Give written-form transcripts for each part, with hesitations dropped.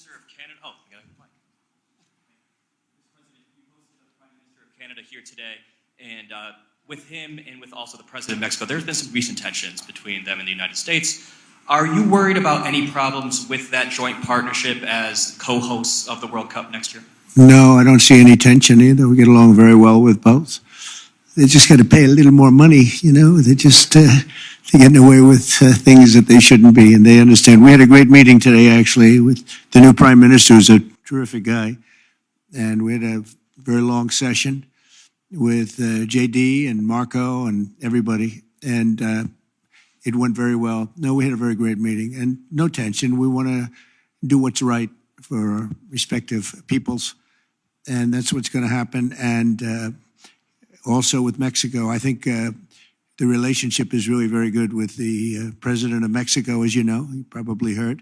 Minister of Canada. Oh, we got a mic. Mr. President, you hosted the Prime Minister of Canada here today, and with him and with also the President of Mexico, there's been some recent tensions between them and the United States. Are you worried about any problems with that joint partnership as co-hosts of the World Cup next year? No, I don't see any tension either. We get along very well with both. They just got to pay a little more money, you know. They're just they're getting away with things that they shouldn't be, and they understand. We had a great meeting today, actually, with the new Prime Minister, who's a terrific guy, and we had a very long session with JD and Marco and everybody, and it went very well. No, we had a very great meeting, and no tension. We want to do what's right for our respective peoples, and that's what's going to happen. And also with Mexico, I think the relationship is really very good with the president of Mexico, as you know, you probably heard.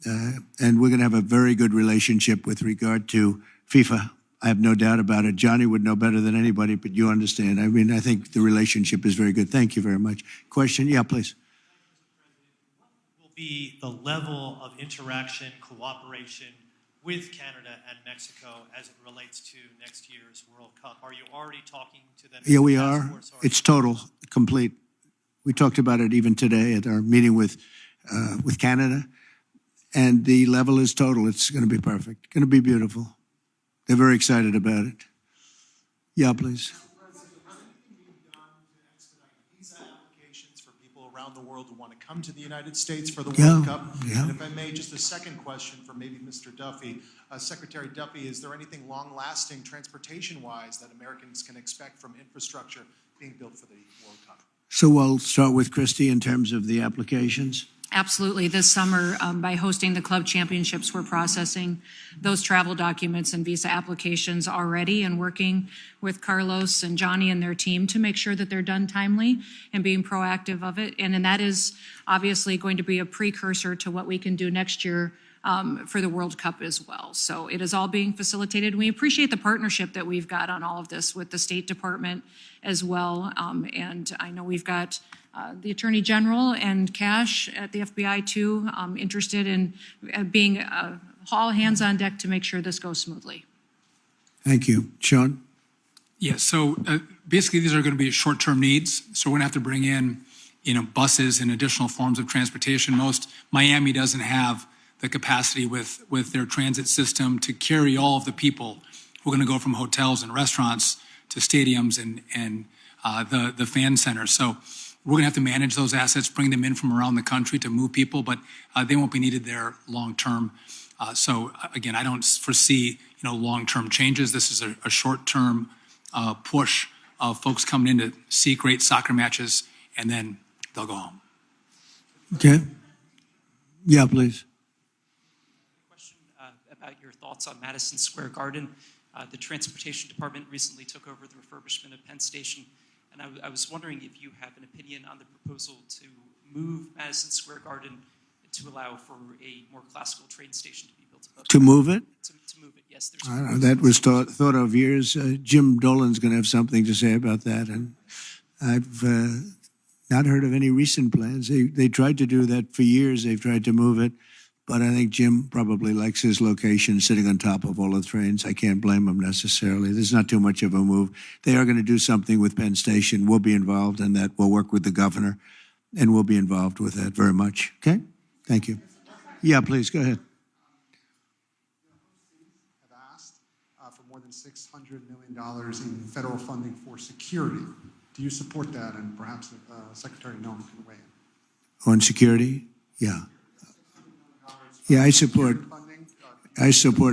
And we're going to have a very good relationship with regard to FIFA. I have no doubt about it. Johnny would know better than anybody, but you understand. I mean, I think the relationship is very good. Thank you very much. Question? Yeah, please. What will be the level of interaction, cooperation with Canada and Mexico as it relates to next year's World Cup? Are you already talking to them? Yeah, we are. It's total, complete. We talked about it even today at our meeting with Canada, and the level is total. It's going to be perfect. Going to be beautiful. They're very excited about it. Yeah, please. Visa applications for people around the world who want to come to the United States for the World Cup. Yeah. And if I may, just a second question for maybe Mr. Duffy. Secretary Duffy, is there anything long-lasting transportation-wise that Americans can expect from infrastructure being built for the World Cup? So we'll start with Christy in terms of the applications. Absolutely. This summer, by hosting the club championships, we're processing those travel documents and visa applications already and working with Carlos and Johnny and their team to make sure that they're done timely and being proactive of it. And that is obviously going to be a precursor to what we can do next year for the World Cup as well. So it is all being facilitated. We appreciate the partnership that we've got on all of this with the State Department as well. And I know we've got the Attorney General and Cash at the FBI too, interested in being all hands on deck to make sure this goes smoothly. Thank you. Sean? Yes, so basically these are going to be short-term needs. So we're going to have to bring in, buses and additional forms of transportation. Miami doesn't have the capacity with their transit system to carry all of the people who are going to go from hotels and restaurants to stadiums and the fan center. So we're going to have to manage those assets, bring them in from around the country to move people, but they won't be needed there long term. So again, I don't foresee long-term changes. This is a short-term push of folks coming in to see great soccer matches, and then they'll go home. Okay. Yeah, please. Question about your thoughts on Madison Square Garden. The Transportation Department recently took over the refurbishment of Penn Station. And I was wondering if you have an opinion on the proposal to move Madison Square Garden to allow for a more classical train station to be built above. To move it? To move it, yes. That was thought of years. Jim Dolan's going to have something to say about that. And I've not heard of any recent plans. They tried to do that for years. They've tried to move it. But I think Jim probably likes his location sitting on top of all the trains. I can't blame him necessarily. There's not too much of a move. They are going to do something with Penn Station. We'll be involved in that. We'll work with the governor, and we'll be involved with that very much. Okay? Thank you. Yeah, please, go ahead. Have asked for more than $600 million in federal funding for security. Do you support that? And perhaps Secretary Noem can weigh in. On security? Yeah. Yeah, I support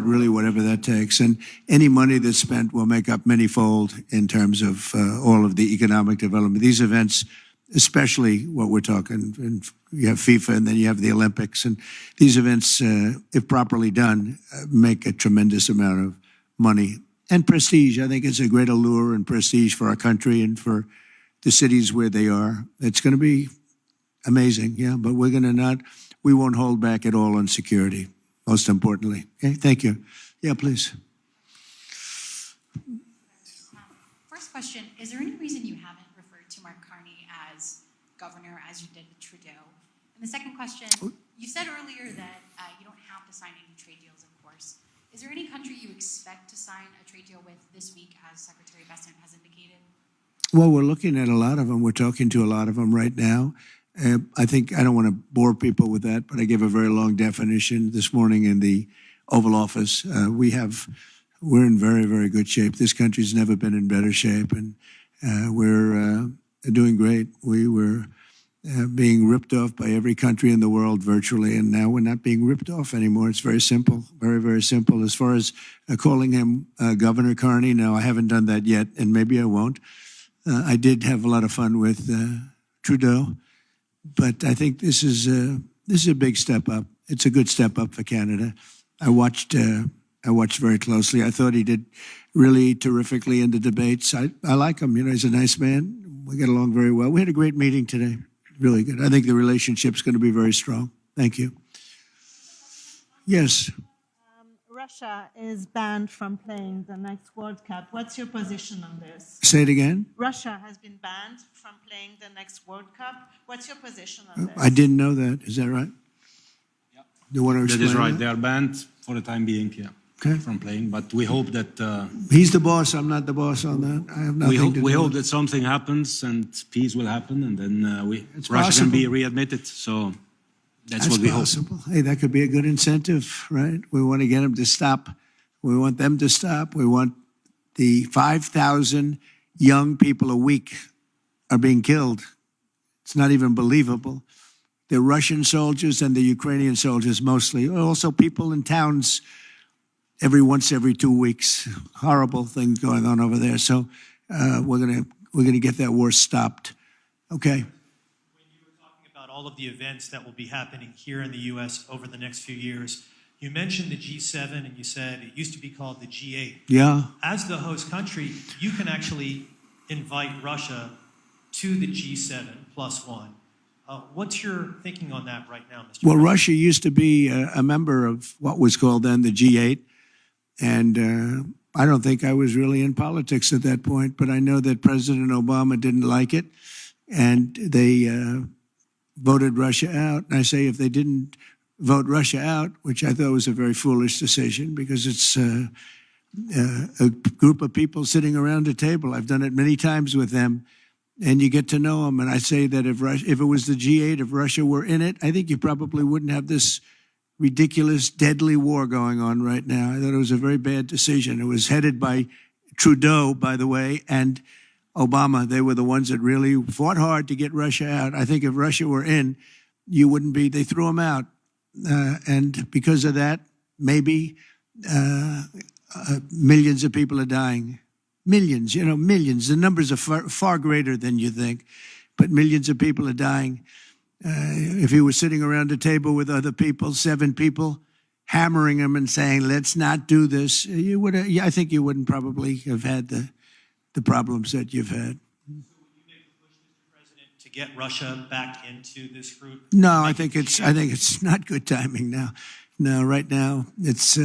really whatever that takes. And any money that's spent will make up many-fold in terms of all of the economic development. These events, especially what we're talking, and you have FIFA and then you have the Olympics. And these events, if properly done, make a tremendous amount of money. And prestige. I think it's a great allure and prestige for our country and for the cities where they are. It's going to be amazing, yeah, but we won't hold back at all on security, most importantly. Okay, thank you. Yeah, please. First question, is there any reason you haven't referred to Mark Carney as governor as you did with Trudeau? And the second question, you said earlier that you don't have to signing trade deals, of course. Is there any country you expect to sign a trade deal with this week, as Secretary Bessent has indicated? Well, we're looking at a lot of them. We're talking to a lot of them right now. I think I don't want to bore people with that, but I gave a very long definition this morning in the Oval Office. We're in very, very good shape. This country's never been in better shape, and we're doing great. We were being ripped off by every country in the world virtually, and now we're not being ripped off anymore. It's very simple, very, very simple. As far as calling him Governor Carney, no, I haven't done that yet, and maybe I won't. I did have a lot of fun with Trudeau, but I think this is a big step up. It's a good step up for Canada. I watched very closely. I thought he did really terrifically in the debates. I like him. You know, he's a nice man. We get along very well. We had a great meeting today. Really good. I think the relationship's going to be very strong. Thank you. Yes. Russia is banned from playing the next World Cup. What's your position on this? Say it again. Russia has been banned from playing the next World Cup. What's your position on this? I didn't know that. Is that right? Yeah. You want to explain? That is right. That? They are banned for the time being, yeah, Okay. from playing. But we hope that He's the boss. I'm not the boss on that. I have nothing to do we hope with it. that something happens and peace will happen, and then It's Russia possible. can be readmitted. So that's what we possible. Hey, that could be a good incentive, right? We want to get them to stop. We want them to stop. We want the 5,000 young people a week are being killed. It's not even believable. The Russian soldiers and the Ukrainian soldiers mostly. Also people in towns every 2 weeks. Horrible things going on over there. So we're gonna get that war stopped. Okay. When you were talking about all of the events that will be happening here in the U.S. over the next few years, you mentioned the G7 and you said it used to be called the G8. Yeah. As the host country, you can actually invite Russia to the G7 plus one. What's your thinking on that right now, Mr. Well, President? Russia used to be a member of what was called then the G8. And I don't think I was really in politics at that point, but I know that President Obama didn't like it. And they voted Russia out. And I say if they didn't vote Russia out, which I thought was a very foolish decision because it's a group of people sitting around a table. I've done it many times with them. And you get to know them. And I say that if it was the G8, if Russia were in it, I think you probably wouldn't have this ridiculous, deadly war going on right now. I thought it was a very bad decision. It was headed by Trudeau, by the way, and Obama. They were the ones that really fought hard to get Russia out. I think if Russia were in, you wouldn't be. They threw them out. And because of that, maybe millions of people are dying. Millions, millions. The numbers are far greater than you think, but millions of people are dying. If he was sitting around a table with other people, 7 people, hammering him and saying, let's not do this, I think you wouldn't probably have had the problems that you've had. So would you make a push, Mr. President, to get Russia back into this group? No, I think it's not good timing now. No, right now it's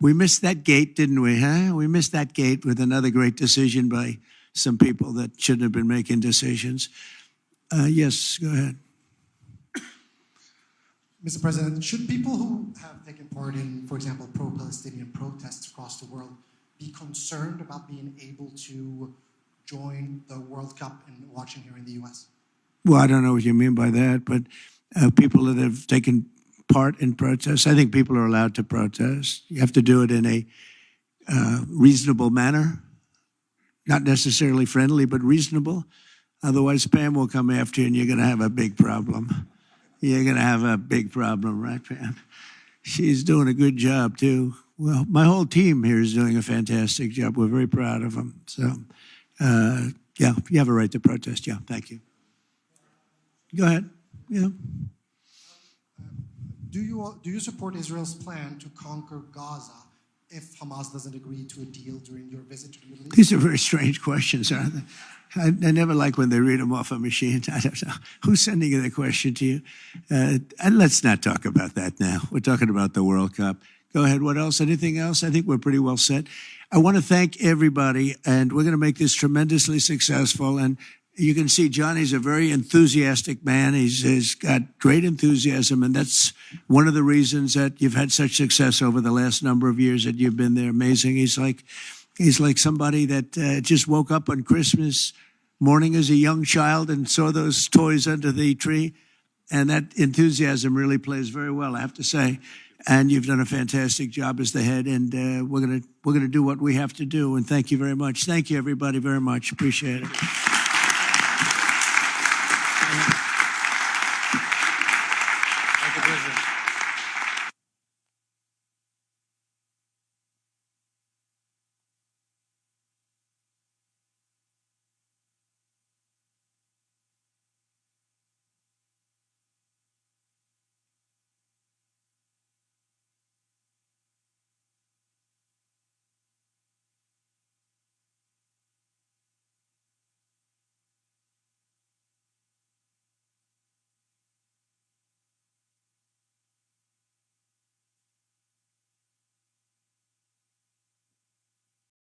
we missed that gate, didn't we? Huh? We missed that gate with another great decision by some people that shouldn't have been making decisions. Yes, go ahead. Mr. President, should people who have taken part in, for example, pro-Palestinian protests across the world be concerned about being able to join the World Cup and watching here in the U.S.? Well, I don't know what you mean by that, but people that have taken part in protests, I think people are allowed to protest. You have to do it in a reasonable manner, not necessarily friendly, but reasonable. Otherwise, Pam will come after you and you're going to have a big problem. You're going to have a big problem, right, Pam? She's doing a good job, too. Well, my whole team here is doing a fantastic job. We're very proud of them. So, yeah, you have a right to protest. Yeah, thank you. Go ahead. Yeah. Do you support Israel's plan to conquer Gaza if Hamas doesn't agree to a deal during your visit to the Middle East? These are very strange questions, aren't they? I never like when they read them off a machine. I don't know. Who's sending the question to you? And let's not talk about that now. We're talking about the World Cup. Go ahead. What else? Anything else? I think we're pretty well set. I want to thank everybody, and we're going to make this tremendously successful. And You can see Johnny's a very enthusiastic man. He's got great enthusiasm, and that's one of the reasons that you've had such success over the last number of years that you've been there. Amazing. He's like somebody that just woke up on Christmas morning as a young child and saw those toys under the tree, and that enthusiasm really plays very well, I have to say. And you've done a fantastic job as the head, and we're gonna do what we have to do. And thank you very much. Thank you, everybody, very much. Appreciate it.